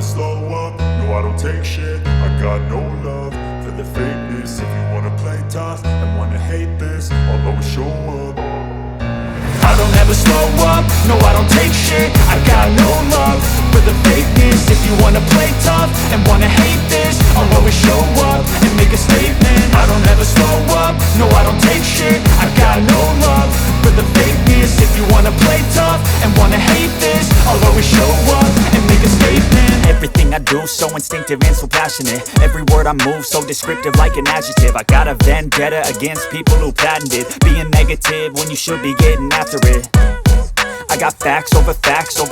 slow up, no I don't take shit. I got no love for the fakeness. If you wanna play tough and wanna hate this, I'll always show up. I don't ever slow up, no I don't take shit. I got no love for the fakeness. If you wanna play tough and wanna hate this, I'll always show up and make a statement. I don't ever slow up, no I don't take shit. I got no love for the fakeness. If you wanna play tough and wanna hate this, I'll always show up and make a statement. Everything I do so instinctive and so passionate. Every word I move so descriptive like an adjective. I got a vendetta against people who patented being negative when you should be getting after it. I got facts over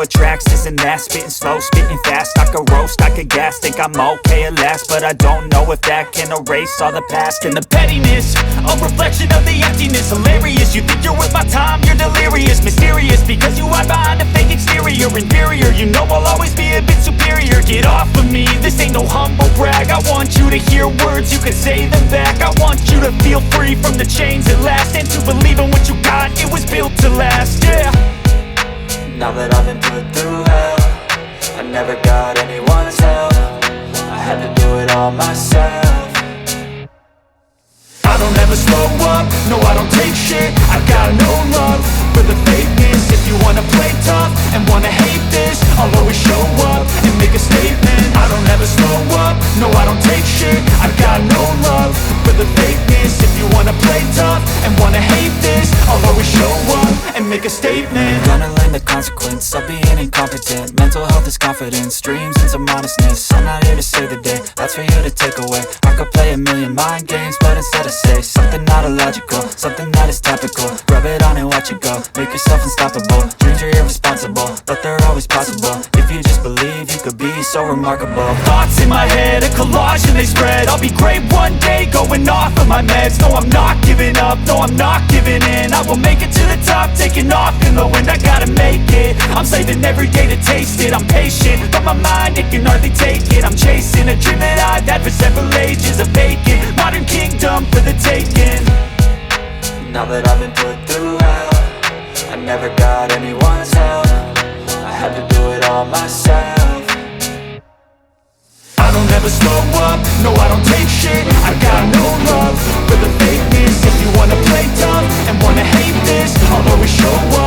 tracks, this and that. Spitting slow, spitting fast, I could roast, I could gas. Think I'm okay at last, but I don't know if that can erase all the past. And the pettiness, a reflection of the emptiness. Hilarious, you think you're worth my time, you're delirious. Mysterious, because you hide behind a fake exterior. Inferior, you know I'll always be a bit superior. Get off of me, this ain't no humble brag. I want you to hear words, you can say them back. I want you to feel free from the chains at last, and to believe in what you got, it was built to last, yeah. Now that I've been put through hell, I never got anyone's help. I had to do it all myself. I don't ever slow up, no I don't take shit. I got no love for the fakeness. If you wanna play tough and wanna hate this, I'll always show up and make a statement. I don't ever slow up, no I don't take shit. I got no love for the fakeness. If you wanna play tough and wanna hate this, I'll always show up and make a statement. Gonna learn the consequence of being incompetent. Mental health is confidence, dreams and some honestness. I'm not here to save the day, that's for you to take away. I could play a million mind games, but instead I say something not illogical, something that is topical. Rub it on and watch it go, make yourself unstoppable. Dreams are irresponsible, but they're always possible. If you just believe, you could be so remarkable. Thoughts in my head, a collage and they spread. I'll be great one day, going off of my meds. No, I'm not giving up, no, I'm not giving in. I will make it to the top, taking off in the wind. I gotta make it, I'm saving every day to taste it. I'm patient, but my mind, it can hardly take it. I'm chasing a dream that I've had for several ages. A vacant, modern kingdom for the taking. Now that I've been put through hell, I never got anyone's help. I had to do it all myself. I don't ever slow up, no I don't take shit. I got no love for the fakeness. If you wanna play tough and wanna hate this, I'll always show up